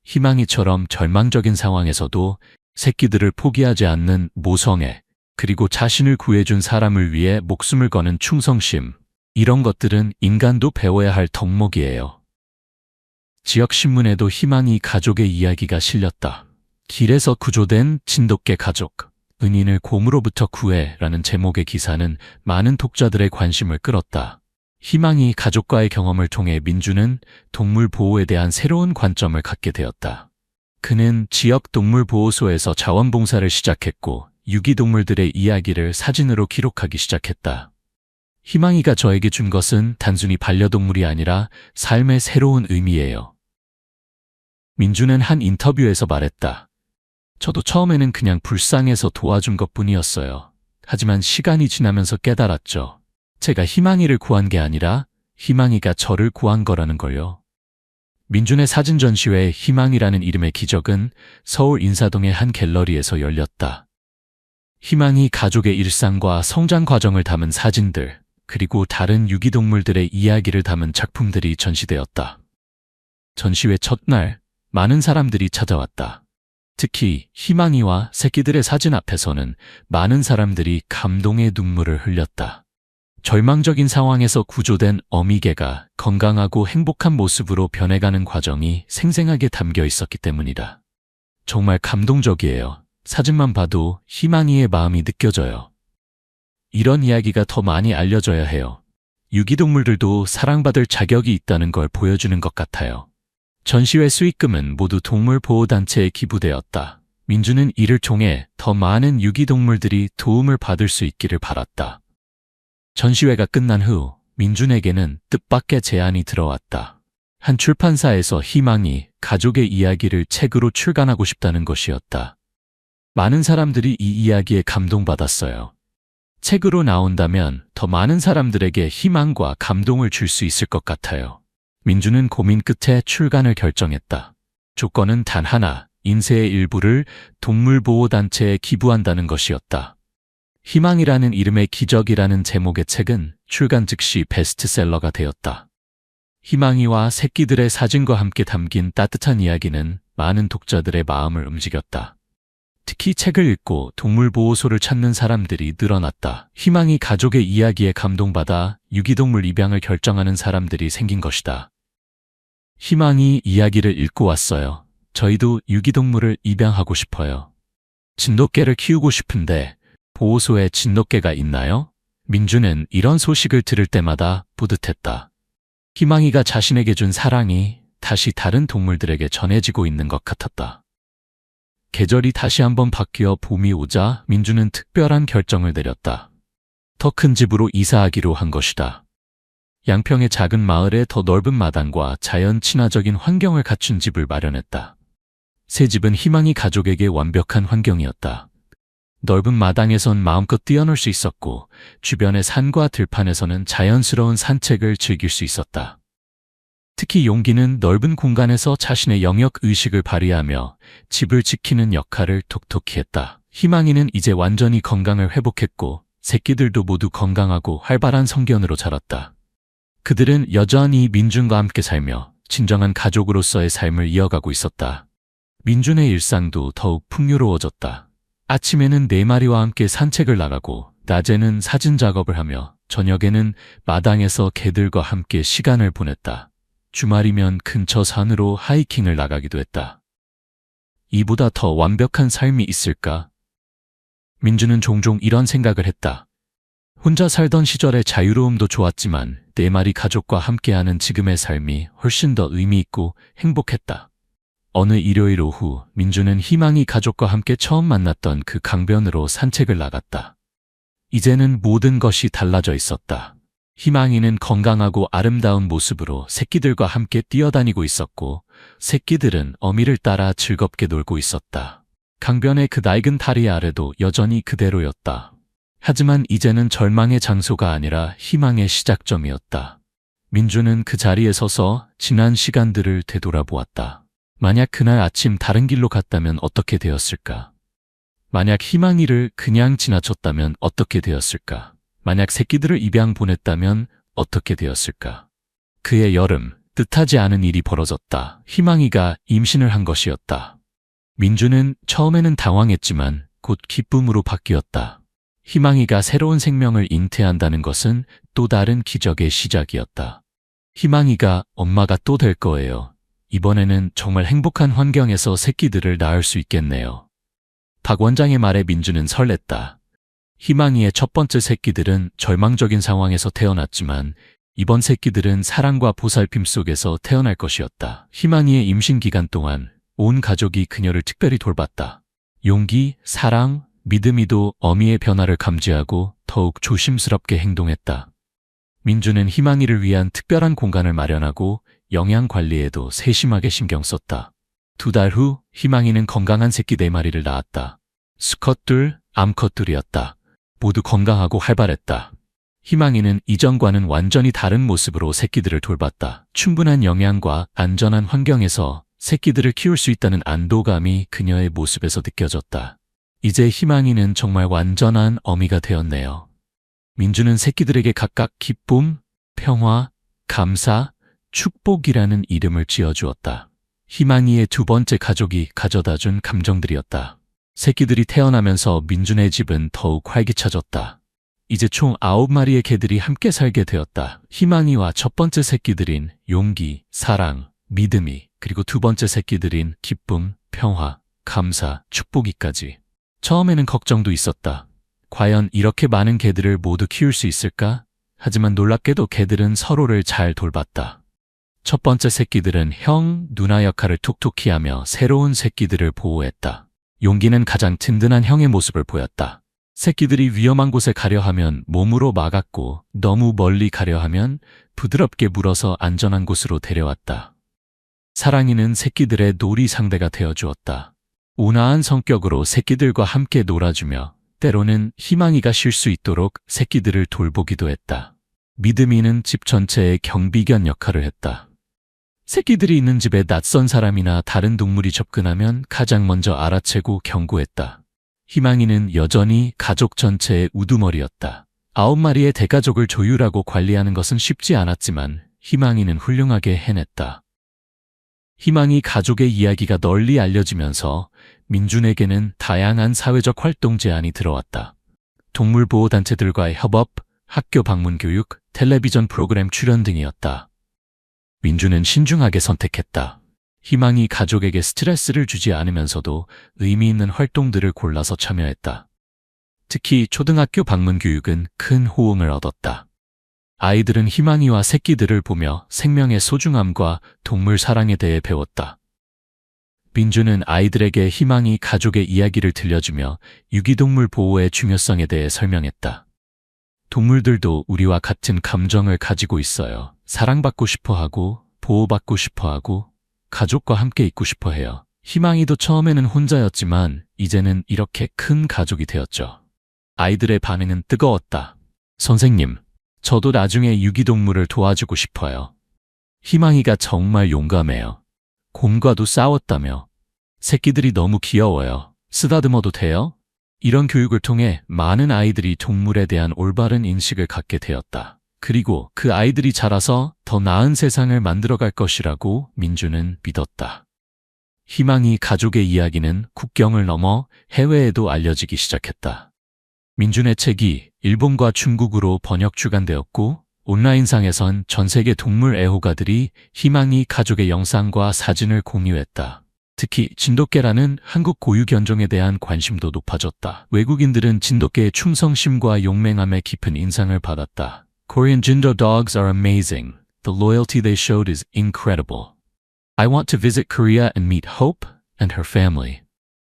희망이처럼 절망적인 상황에서도 새끼들을 포기하지 않는 모성애, 그리고 자신을 구해준 사람을 위해 목숨을 거는 충성심, 이런 것들은 인간도 배워야 할 덕목이에요. 지역 신문에도 희망이 가족의 이야기가 실렸다. 길에서 구조된 진돗개 가족, 은인을 곰으로부터 구해라는 제목의 기사는 많은 독자들의 관심을 끌었다. 희망이 가족과의 경험을 통해 민준은 동물 보호에 대한 새로운 관점을 갖게 되었다. 그는 지역 동물보호소에서 자원봉사를 시작했고, 유기동물들의 이야기를 사진으로 기록하기 시작했다. 희망이가 저에게 준 것은 단순히 반려동물이 아니라 삶의 새로운 의미예요. 민준은 한 인터뷰에서 말했다. 저도 처음에는 그냥 불쌍해서 도와준 것뿐이었어요. 하지만 시간이 지나면서 깨달았죠. 제가 희망이를 구한 게 아니라 희망이가 저를 구한 거라는 걸요. 민준의 사진 전시회 희망이라는 이름의 기적은 서울 인사동의 한 갤러리에서 열렸다. 희망이 가족의 일상과 성장 과정을 담은 사진들, 그리고 다른 유기동물들의 이야기를 담은 작품들이 전시되었다. 전시회 첫날, 많은 사람들이 찾아왔다. 특히 희망이와 새끼들의 사진 앞에서는 많은 사람들이 감동의 눈물을 흘렸다. 절망적인 상황에서 구조된 어미개가 건강하고 행복한 모습으로 변해가는 과정이 생생하게 담겨 있었기 때문이다. 정말 감동적이에요. 사진만 봐도 희망이의 마음이 느껴져요. 이런 이야기가 더 많이 알려져야 해요. 유기동물들도 사랑받을 자격이 있다는 걸 보여주는 것 같아요. 전시회 수익금은 모두 동물보호단체에 기부되었다. 민준은 이를 통해 더 많은 유기동물들이 도움을 받을 수 있기를 바랐다. 전시회가 끝난 후 민준에게는 뜻밖의 제안이 들어왔다. 한 출판사에서 희망이 가족의 이야기를 책으로 출간하고 싶다는 것이었다. 많은 사람들이 이 이야기에 감동받았어요. 책으로 나온다면 더 많은 사람들에게 희망과 감동을 줄 수 있을 것 같아요. 민준은 고민 끝에 출간을 결정했다. 조건은 단 하나, 인세의 일부를 동물보호단체에 기부한다는 것이었다. 희망이라는 이름의 기적이라는 제목의 책은 출간 즉시 베스트셀러가 되었다. 희망이와 새끼들의 사진과 함께 담긴 따뜻한 이야기는 많은 독자들의 마음을 움직였다. 특히 책을 읽고 동물보호소를 찾는 사람들이 늘어났다. 희망이 가족의 이야기에 감동받아 유기동물 입양을 결정하는 사람들이 생긴 것이다. 희망이 이야기를 읽고 왔어요. 저희도 유기동물을 입양하고 싶어요. 진돗개를 키우고 싶은데 보호소에 진돗개가 있나요? 민준은 이런 소식을 들을 때마다 뿌듯했다. 희망이가 자신에게 준 사랑이 다시 다른 동물들에게 전해지고 있는 것 같았다. 계절이 다시 한번 바뀌어 봄이 오자 민주는 특별한 결정을 내렸다. 더 큰 집으로 이사하기로 한 것이다. 양평의 작은 마을에 더 넓은 마당과 자연 친화적인 환경을 갖춘 집을 마련했다. 새 집은 희망이 가족에게 완벽한 환경이었다. 넓은 마당에선 마음껏 뛰어놀 수 있었고 주변의 산과 들판에서는 자연스러운 산책을 즐길 수 있었다. 특히 용기는 넓은 공간에서 자신의 영역 의식을 발휘하며 집을 지키는 역할을 톡톡히 했다. 희망이는 이제 완전히 건강을 회복했고 새끼들도 모두 건강하고 활발한 성견으로 자랐다. 그들은 여전히 민준과 함께 살며 진정한 가족으로서의 삶을 이어가고 있었다. 민준의 일상도 더욱 풍요로워졌다. 아침에는 4마리와 함께 산책을 나가고 낮에는 사진 작업을 하며 저녁에는 마당에서 개들과 함께 시간을 보냈다. 주말이면 근처 산으로 하이킹을 나가기도 했다. 이보다 더 완벽한 삶이 있을까? 민주는 종종 이런 생각을 했다. 혼자 살던 시절의 자유로움도 좋았지만 4마리 가족과 함께하는 지금의 삶이 훨씬 더 의미 있고 행복했다. 어느 일요일 오후 민주는 희망이 가족과 함께 처음 만났던 그 강변으로 산책을 나갔다. 이제는 모든 것이 달라져 있었다. 희망이는 건강하고 아름다운 모습으로 새끼들과 함께 뛰어다니고 있었고 새끼들은 어미를 따라 즐겁게 놀고 있었다. 강변의 그 낡은 다리 아래도 여전히 그대로였다. 하지만 이제는 절망의 장소가 아니라 희망의 시작점이었다. 민주는 그 자리에 서서 지난 시간들을 되돌아보았다. 만약 그날 아침 다른 길로 갔다면 어떻게 되었을까? 만약 희망이를 그냥 지나쳤다면 어떻게 되었을까? 만약 새끼들을 입양 보냈다면 어떻게 되었을까? 그의 여름, 뜻하지 않은 일이 벌어졌다. 희망이가 임신을 한 것이었다. 민주는 처음에는 당황했지만 곧 기쁨으로 바뀌었다. 희망이가 새로운 생명을 잉태한다는 것은 또 다른 기적의 시작이었다. 희망이가 엄마가 또 될 거예요. 이번에는 정말 행복한 환경에서 새끼들을 낳을 수 있겠네요. 박 원장의 말에 민주는 설렜다. 희망이의 첫 번째 새끼들은 절망적인 상황에서 태어났지만 이번 새끼들은 사랑과 보살핌 속에서 태어날 것이었다. 희망이의 임신 기간 동안 온 가족이 그녀를 특별히 돌봤다. 용기, 사랑, 믿음이도 어미의 변화를 감지하고 더욱 조심스럽게 행동했다. 민주는 희망이를 위한 특별한 공간을 마련하고 영양 관리에도 세심하게 신경 썼다. 2달 후 희망이는 건강한 새끼 4마리를 낳았다. 수컷둘, 암컷둘이었다. 모두 건강하고 활발했다. 희망이는 이전과는 완전히 다른 모습으로 새끼들을 돌봤다. 충분한 영양과 안전한 환경에서 새끼들을 키울 수 있다는 안도감이 그녀의 모습에서 느껴졌다. 이제 희망이는 정말 완전한 어미가 되었네요. 민주는 새끼들에게 각각 기쁨, 평화, 감사, 축복이라는 이름을 지어주었다. 희망이의 2번째 가족이 가져다준 감정들이었다. 새끼들이 태어나면서 민준의 집은 더욱 활기차졌다. 이제 총 9마리의 개들이 함께 살게 되었다. 희망이와 첫 번째 새끼들인 용기, 사랑, 믿음이, 그리고 2번째 새끼들인 기쁨, 평화, 감사, 축복이까지. 처음에는 걱정도 있었다. 과연 이렇게 많은 개들을 모두 키울 수 있을까? 하지만 놀랍게도 개들은 서로를 잘 돌봤다. 첫 번째 새끼들은 형, 누나 역할을 톡톡히 하며 새로운 새끼들을 보호했다. 용기는 가장 든든한 형의 모습을 보였다. 새끼들이 위험한 곳에 가려 하면 몸으로 막았고 너무 멀리 가려 하면 부드럽게 물어서 안전한 곳으로 데려왔다. 사랑이는 새끼들의 놀이 상대가 되어주었다. 온화한 성격으로 새끼들과 함께 놀아주며 때로는 희망이가 쉴 수 있도록 새끼들을 돌보기도 했다. 믿음이는 집 전체의 경비견 역할을 했다. 새끼들이 있는 집에 낯선 사람이나 다른 동물이 접근하면 가장 먼저 알아채고 경고했다. 희망이는 여전히 가족 전체의 우두머리였다. 9마리의 대가족을 조율하고 관리하는 것은 쉽지 않았지만 희망이는 훌륭하게 해냈다. 희망이 가족의 이야기가 널리 알려지면서 민준에게는 다양한 사회적 활동 제안이 들어왔다. 동물보호단체들과의 협업, 학교 방문 교육, 텔레비전 프로그램 출연 등이었다. 민주는 신중하게 선택했다. 희망이 가족에게 스트레스를 주지 않으면서도 의미 있는 활동들을 골라서 참여했다. 특히 초등학교 방문 교육은 큰 호응을 얻었다. 아이들은 희망이와 새끼들을 보며 생명의 소중함과 동물 사랑에 대해 배웠다. 민주는 아이들에게 희망이 가족의 이야기를 들려주며 유기동물 보호의 중요성에 대해 설명했다. 동물들도 우리와 같은 감정을 가지고 있어요. 사랑받고 싶어 하고, 보호받고 싶어 하고, 가족과 함께 있고 싶어 해요. 희망이도 처음에는 혼자였지만 이제는 이렇게 큰 가족이 되었죠. 아이들의 반응은 뜨거웠다. 선생님, 저도 나중에 유기동물을 도와주고 싶어요. 희망이가 정말 용감해요. 곰과도 싸웠다며. 새끼들이 너무 귀여워요. 쓰다듬어도 돼요? 이런 교육을 통해 많은 아이들이 동물에 대한 올바른 인식을 갖게 되었다. 그리고 그 아이들이 자라서 더 나은 세상을 만들어갈 것이라고 민주는 믿었다. 희망이 가족의 이야기는 국경을 넘어 해외에도 알려지기 시작했다. 민준의 책이 일본과 중국으로 번역 출간되었고 온라인상에선 전 세계 동물 애호가들이 희망이 가족의 영상과 사진을 공유했다. 특히 진돗개라는 한국 고유 견종에 대한 관심도 높아졌다. 외국인들은 진돗개의 충성심과 용맹함에 깊은 인상을 받았다. Korean Jindo dogs are amazing. The loyalty they showed is incredible. I want to visit Korea and meet Hope and her family.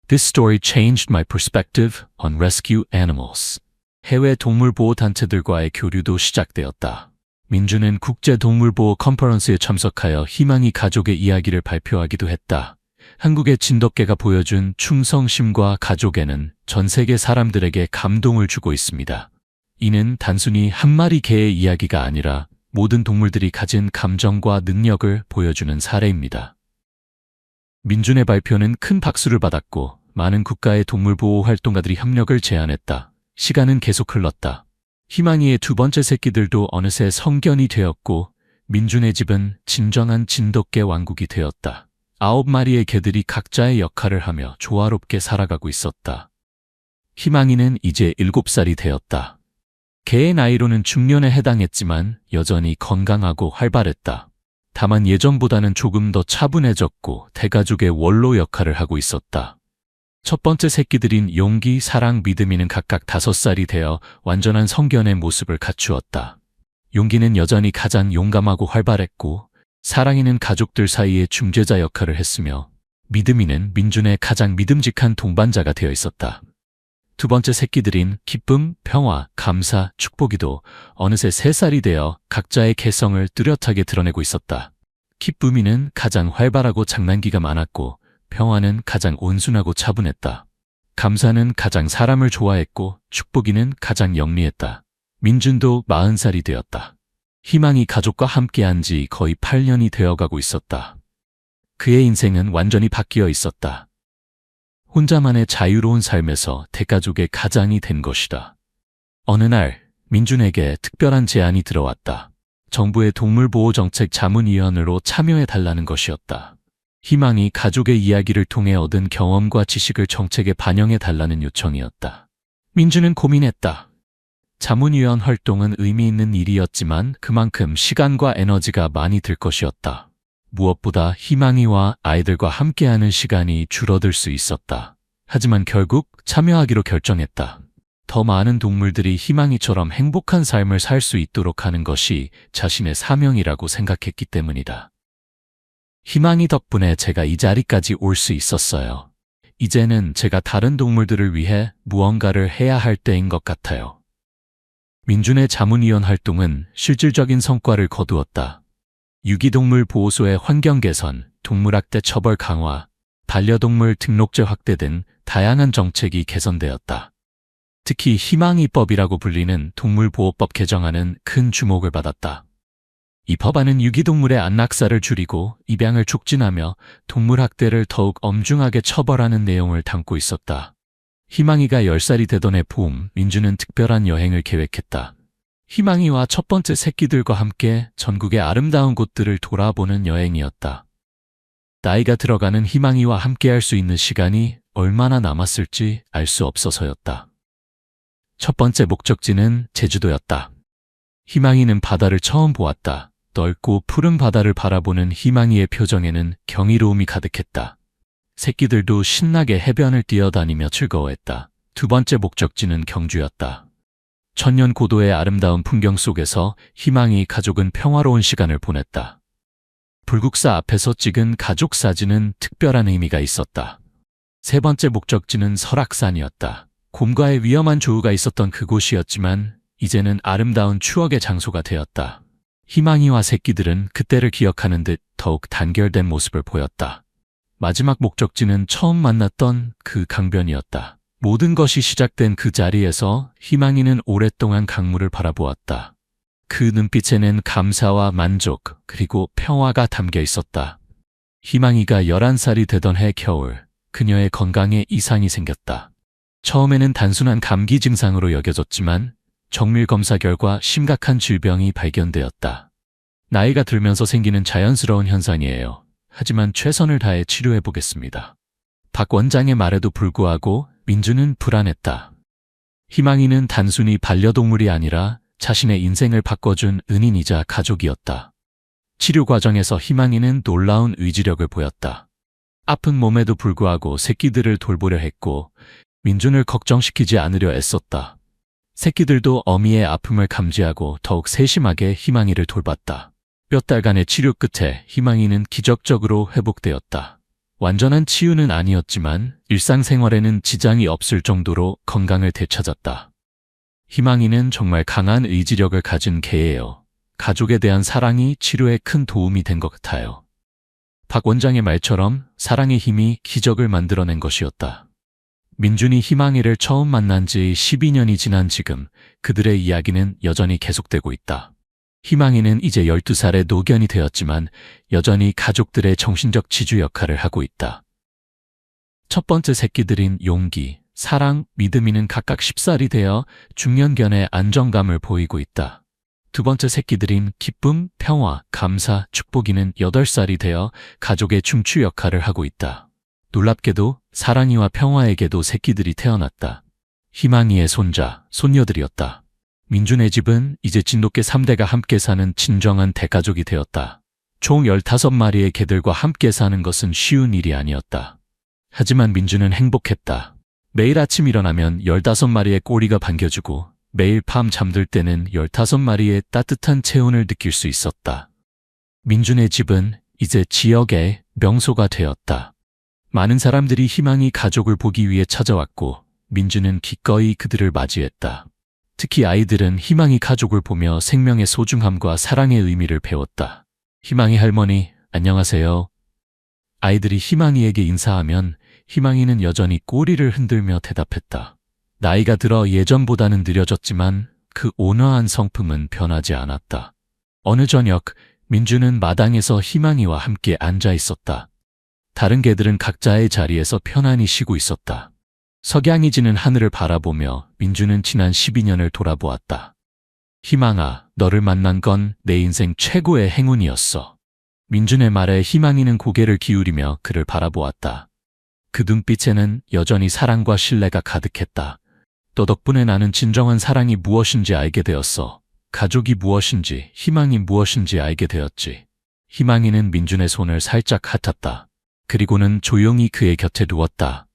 This story changed my perspective on rescue animals. 해외 동물보호단체들과의 교류도 시작되었다. 민주는 국제동물보호 컨퍼런스에 참석하여 희망이 가족의 이야기를 발표하기도 했다. 한국의 진돗개가 보여준 충성심과 가족애는 전 세계 사람들에게 감동을 주고 있습니다. 이는 단순히 한 마리 개의 이야기가 아니라 모든 동물들이 가진 감정과 능력을 보여주는 사례입니다. 민준의 발표는 큰 박수를 받았고 많은 국가의 동물보호 활동가들이 협력을 제안했다. 시간은 계속 흘렀다. 희망이의 두 번째 새끼들도 어느새 성견이 되었고 민준의 집은 진정한 진돗개 왕국이 되었다. 9마리의 개들이 각자의 역할을 하며 조화롭게 살아가고 있었다. 희망이는 이제 7살이 되었다. 개의 나이로는 중년에 해당했지만 여전히 건강하고 활발했다. 다만 예전보다는 조금 더 차분해졌고 대가족의 원로 역할을 하고 있었다. 첫 번째 새끼들인 용기, 사랑, 믿음이는 각각 5살이 되어 완전한 성견의 모습을 갖추었다. 용기는 여전히 가장 용감하고 활발했고 사랑이는 가족들 사이의 중재자 역할을 했으며 믿음이는 민준의 가장 믿음직한 동반자가 되어 있었다. 두 번째 새끼들인 기쁨, 평화, 감사, 축복이도 어느새 3살이 되어 각자의 개성을 뚜렷하게 드러내고 있었다. 기쁨이는 가장 활발하고 장난기가 많았고 평화는 가장 온순하고 차분했다. 감사는 가장 사람을 좋아했고 축복이는 가장 영리했다. 민준도 40살이 되었다. 희망이 가족과 함께한 지 거의 8년이 되어가고 있었다. 그의 인생은 완전히 바뀌어 있었다. 혼자만의 자유로운 삶에서 대가족의 가장이 된 것이다. 어느 날 민준에게 특별한 제안이 들어왔다. 정부의 동물보호정책 자문위원으로 참여해달라는 것이었다. 희망이 가족의 이야기를 통해 얻은 경험과 지식을 정책에 반영해달라는 요청이었다. 민준은 고민했다. 자문위원 활동은 의미 있는 일이었지만 그만큼 시간과 에너지가 많이 들 것이었다. 무엇보다 희망이와 아이들과 함께하는 시간이 줄어들 수 있었다. 하지만 결국 참여하기로 결정했다. 더 많은 동물들이 희망이처럼 행복한 삶을 살 수 있도록 하는 것이 자신의 사명이라고 생각했기 때문이다. 희망이 덕분에 제가 이 자리까지 올 수 있었어요. 이제는 제가 다른 동물들을 위해 무언가를 해야 할 때인 것 같아요. 민준의 자문위원 활동은 실질적인 성과를 거두었다. 유기동물 보호소의 환경 개선, 동물학대 처벌 강화, 반려동물 등록제 확대 등 다양한 정책이 개선되었다. 특히 희망이법이라고 불리는 동물보호법 개정안은 큰 주목을 받았다. 이 법안은 유기동물의 안락사를 줄이고 입양을 촉진하며 동물학대를 더욱 엄중하게 처벌하는 내용을 담고 있었다. 희망이가 10살이 되던 해 봄, 민주는 특별한 여행을 계획했다. 희망이와 첫 번째 새끼들과 함께 전국의 아름다운 곳들을 돌아보는 여행이었다. 나이가 들어가는 희망이와 함께할 수 있는 시간이 얼마나 남았을지 알 수 없어서였다. 첫 번째 목적지는 제주도였다. 희망이는 바다를 처음 보았다. 넓고 푸른 바다를 바라보는 희망이의 표정에는 경이로움이 가득했다. 새끼들도 신나게 해변을 뛰어다니며 즐거워했다. 두 번째 목적지는 경주였다. 천년 고도의 아름다운 풍경 속에서 희망이 가족은 평화로운 시간을 보냈다. 불국사 앞에서 찍은 가족 사진은 특별한 의미가 있었다. 세 번째 목적지는 설악산이었다. 곰과의 위험한 조우가 있었던 그곳이었지만 이제는 아름다운 추억의 장소가 되었다. 희망이와 새끼들은 그때를 기억하는 듯 더욱 단결된 모습을 보였다. 마지막 목적지는 처음 만났던 그 강변이었다. 모든 것이 시작된 그 자리에서 희망이는 오랫동안 강물을 바라보았다. 그 눈빛에는 감사와 만족 그리고 평화가 담겨 있었다. 희망이가 11살이 되던 해 겨울, 그녀의 건강에 이상이 생겼다. 처음에는 단순한 감기 증상으로 여겨졌지만 정밀 검사 결과 심각한 질병이 발견되었다. 나이가 들면서 생기는 자연스러운 현상이에요. 하지만 최선을 다해 치료해 보겠습니다. 박 원장의 말에도 불구하고 민주는 불안했다. 희망이는 단순히 반려동물이 아니라 자신의 인생을 바꿔준 은인이자 가족이었다. 치료 과정에서 희망이는 놀라운 의지력을 보였다. 아픈 몸에도 불구하고 새끼들을 돌보려 했고 민준을 걱정시키지 않으려 애썼다. 새끼들도 어미의 아픔을 감지하고 더욱 세심하게 희망이를 돌봤다. 몇 달간의 치료 끝에 희망이는 기적적으로 회복되었다. 완전한 치유는 아니었지만 일상생활에는 지장이 없을 정도로 건강을 되찾았다. 희망이는 정말 강한 의지력을 가진 개예요. 가족에 대한 사랑이 치료에 큰 도움이 된 것 같아요. 박 원장의 말처럼 사랑의 힘이 기적을 만들어낸 것이었다. 민준이 희망이를 처음 만난 지 12년이 지난 지금 그들의 이야기는 여전히 계속되고 있다. 희망이는 이제 12살의 노견이 되었지만 여전히 가족들의 정신적 지주 역할을 하고 있다. 첫 번째 새끼들인 용기, 사랑, 믿음이는 각각 10살이 되어 중년견의 안정감을 보이고 있다. 두 번째 새끼들인 기쁨, 평화, 감사, 축복이는 8살이 되어 가족의 중추 역할을 하고 있다. 놀랍게도 사랑이와 평화에게도 새끼들이 태어났다. 희망이의 손자, 손녀들이었다. 민준의 집은 이제 진돗개 3대가 함께 사는 진정한 대가족이 되었다. 총 15마리의 개들과 함께 사는 것은 쉬운 일이 아니었다. 하지만 민준은 행복했다. 매일 아침 일어나면 15마리의 꼬리가 반겨주고 매일 밤 잠들 때는 15마리의 따뜻한 체온을 느낄 수 있었다. 민준의 집은 이제 지역의 명소가 되었다. 많은 사람들이 희망이 가족을 보기 위해 찾아왔고 민준은 기꺼이 그들을 맞이했다. 특히 아이들은 희망이 가족을 보며 생명의 소중함과 사랑의 의미를 배웠다. 희망이 할머니, 안녕하세요. 아이들이 희망이에게 인사하면 희망이는 여전히 꼬리를 흔들며 대답했다. 나이가 들어 예전보다는 느려졌지만 그 온화한 성품은 변하지 않았다. 어느 저녁, 민준은 마당에서 희망이와 함께 앉아 있었다. 다른 개들은 각자의 자리에서 편안히 쉬고 있었다. 석양이 지는 하늘을 바라보며 민준은 지난 12년을 돌아보았다. 희망아, 너를 만난 건 내 인생 최고의 행운이었어. 민준의 말에 희망이는 고개를 기울이며 그를 바라보았다. 그 눈빛에는 여전히 사랑과 신뢰가 가득했다. 너 덕분에 나는 진정한 사랑이 무엇인지 알게 되었어. 가족이 무엇인지, 희망이 무엇인지 알게 되었지. 희망이는 민준의 손을 살짝 핥았다. 그리고는 조용히 그의 곁에 누웠다.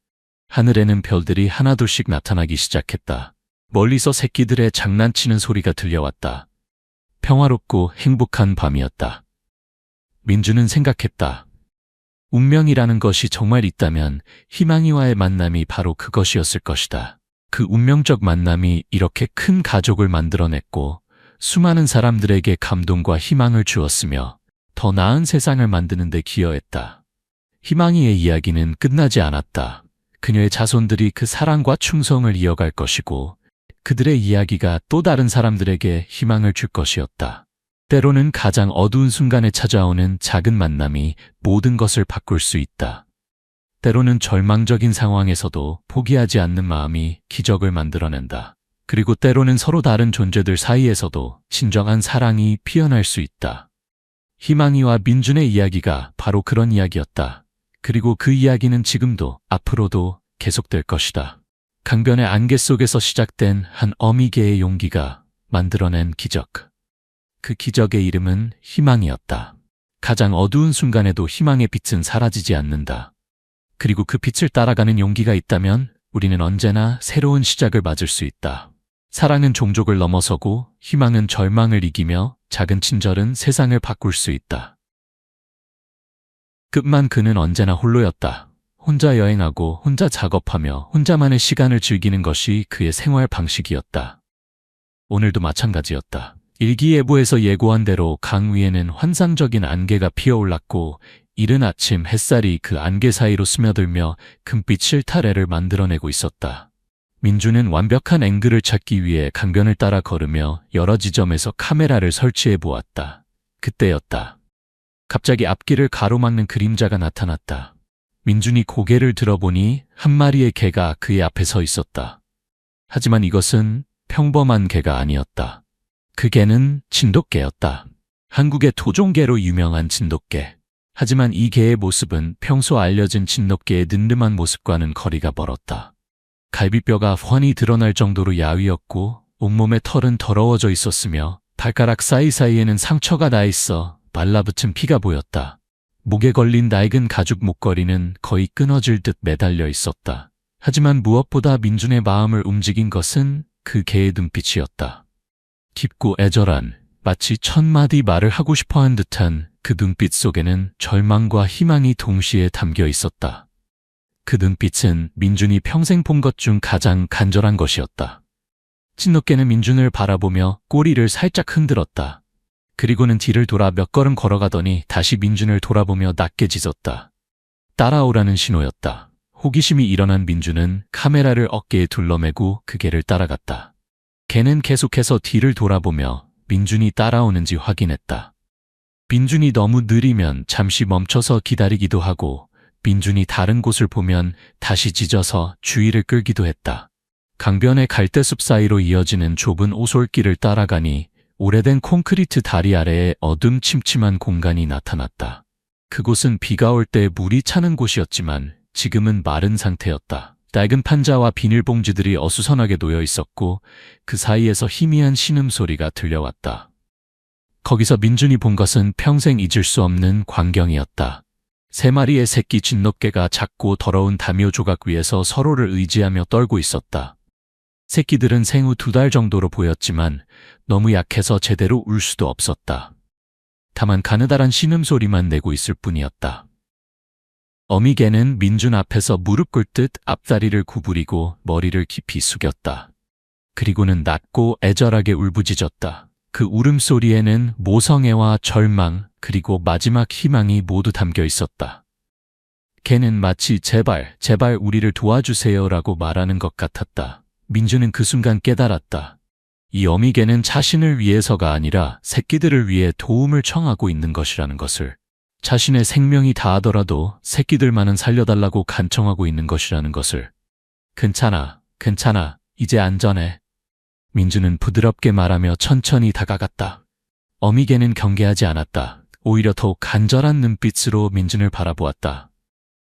하늘에는 별들이 하나둘씩 나타나기 시작했다. 멀리서 새끼들의 장난치는 소리가 들려왔다. 평화롭고 행복한 밤이었다. 민준은 생각했다. 운명이라는 것이 정말 있다면 희망이와의 만남이 바로 그것이었을 것이다. 그 운명적 만남이 이렇게 큰 가족을 만들어냈고 수많은 사람들에게 감동과 희망을 주었으며 더 나은 세상을 만드는 데 기여했다. 희망이의 이야기는 끝나지 않았다. 그녀의 자손들이 그 사랑과 충성을 이어갈 것이고 그들의 이야기가 또 다른 사람들에게 희망을 줄 것이었다. 때로는 가장 어두운 순간에 찾아오는 작은 만남이 모든 것을 바꿀 수 있다. 때로는 절망적인 상황에서도 포기하지 않는 마음이 기적을 만들어낸다. 그리고 때로는 서로 다른 존재들 사이에서도 진정한 사랑이 피어날 수 있다. 희망이와 민준의 이야기가 바로 그런 이야기였다. 그리고 그 이야기는 지금도 앞으로도 계속될 것이다. 강변의 안개 속에서 시작된 한 어미개의 용기가 만들어낸 기적. 그 기적의 이름은 희망이었다. 가장 어두운 순간에도 희망의 빛은 사라지지 않는다. 그리고 그 빛을 따라가는 용기가 있다면 우리는 언제나 새로운 시작을 맞을 수 있다. 사랑은 종족을 넘어서고 희망은 절망을 이기며 작은 친절은 세상을 바꿀 수 있다. 끝만 그는 언제나 홀로였다. 혼자 여행하고 혼자 작업하며 혼자만의 시간을 즐기는 것이 그의 생활 방식이었다. 오늘도 마찬가지였다. 일기예보에서 예고한 대로 강 위에는 환상적인 안개가 피어올랐고 이른 아침 햇살이 그 안개 사이로 스며들며 금빛 실타래를 만들어내고 있었다. 민주는 완벽한 앵글을 찾기 위해 강변을 따라 걸으며 여러 지점에서 카메라를 설치해 보았다. 그때였다. 갑자기 앞길을 가로막는 그림자가 나타났다. 민준이 고개를 들어보니 한 마리의 개가 그의 앞에 서 있었다. 하지만 이것은 평범한 개가 아니었다. 그 개는 진돗개였다. 한국의 토종개로 유명한 진돗개. 하지만 이 개의 모습은 평소 알려진 진돗개의 늠름한 모습과는 거리가 멀었다. 갈비뼈가 훤히 드러날 정도로 야위었고 온몸의 털은 더러워져 있었으며 발가락 사이사이에는 상처가 나 있어 말라붙은 피가 보였다. 목에 걸린 낡은 가죽 목걸이는 거의 끊어질 듯 매달려 있었다. 하지만 무엇보다 민준의 마음을 움직인 것은 그 개의 눈빛이었다. 깊고 애절한, 마치 천마디 말을 하고 싶어한 듯한 그 눈빛 속에는 절망과 희망이 동시에 담겨 있었다. 그 눈빛은 민준이 평생 본 것 중 가장 간절한 것이었다. 진돗개는 민준을 바라보며 꼬리를 살짝 흔들었다. 그리고는 뒤를 돌아 몇 걸음 걸어가더니 다시 민준을 돌아보며 낮게 짖었다. 따라오라는 신호였다. 호기심이 일어난 민준은 카메라를 어깨에 둘러매고 그 개를 따라갔다. 개는 계속해서 뒤를 돌아보며 민준이 따라오는지 확인했다. 민준이 너무 느리면 잠시 멈춰서 기다리기도 하고 민준이 다른 곳을 보면 다시 짖어서 주의를 끌기도 했다. 강변의 갈대숲 사이로 이어지는 좁은 오솔길을 따라가니 오래된 콘크리트 다리 아래에 어둠침침한 공간이 나타났다. 그곳은 비가 올 때 물이 차는 곳이었지만 지금은 마른 상태였다. 낡은 판자와 비닐봉지들이 어수선하게 놓여 있었고 그 사이에서 희미한 신음소리가 들려왔다. 거기서 민준이 본 것은 평생 잊을 수 없는 광경이었다. 3마리의 새끼 진돗개가 작고 더러운 담요 조각 위에서 서로를 의지하며 떨고 있었다. 새끼들은 생후 2달 정도로 보였지만 너무 약해서 제대로 울 수도 없었다. 다만 가느다란 신음소리만 내고 있을 뿐이었다. 어미개는 민준 앞에서 무릎 꿇듯 앞다리를 구부리고 머리를 깊이 숙였다. 그리고는 낮고 애절하게 울부짖었다. 그 울음소리에는 모성애와 절망 그리고 마지막 희망이 모두 담겨 있었다. 개는 마치 제발 우리를 도와주세요라고 말하는 것 같았다. 민준은 그 순간 깨달았다. 이 어미개는 자신을 위해서가 아니라 새끼들을 위해 도움을 청하고 있는 것이라는 것을. 자신의 생명이 다하더라도 새끼들만은 살려달라고 간청하고 있는 것이라는 것을. 괜찮아, 이제 안전해. 민준은 부드럽게 말하며 천천히 다가갔다. 어미개는 경계하지 않았다. 오히려 더욱 간절한 눈빛으로 민준을 바라보았다.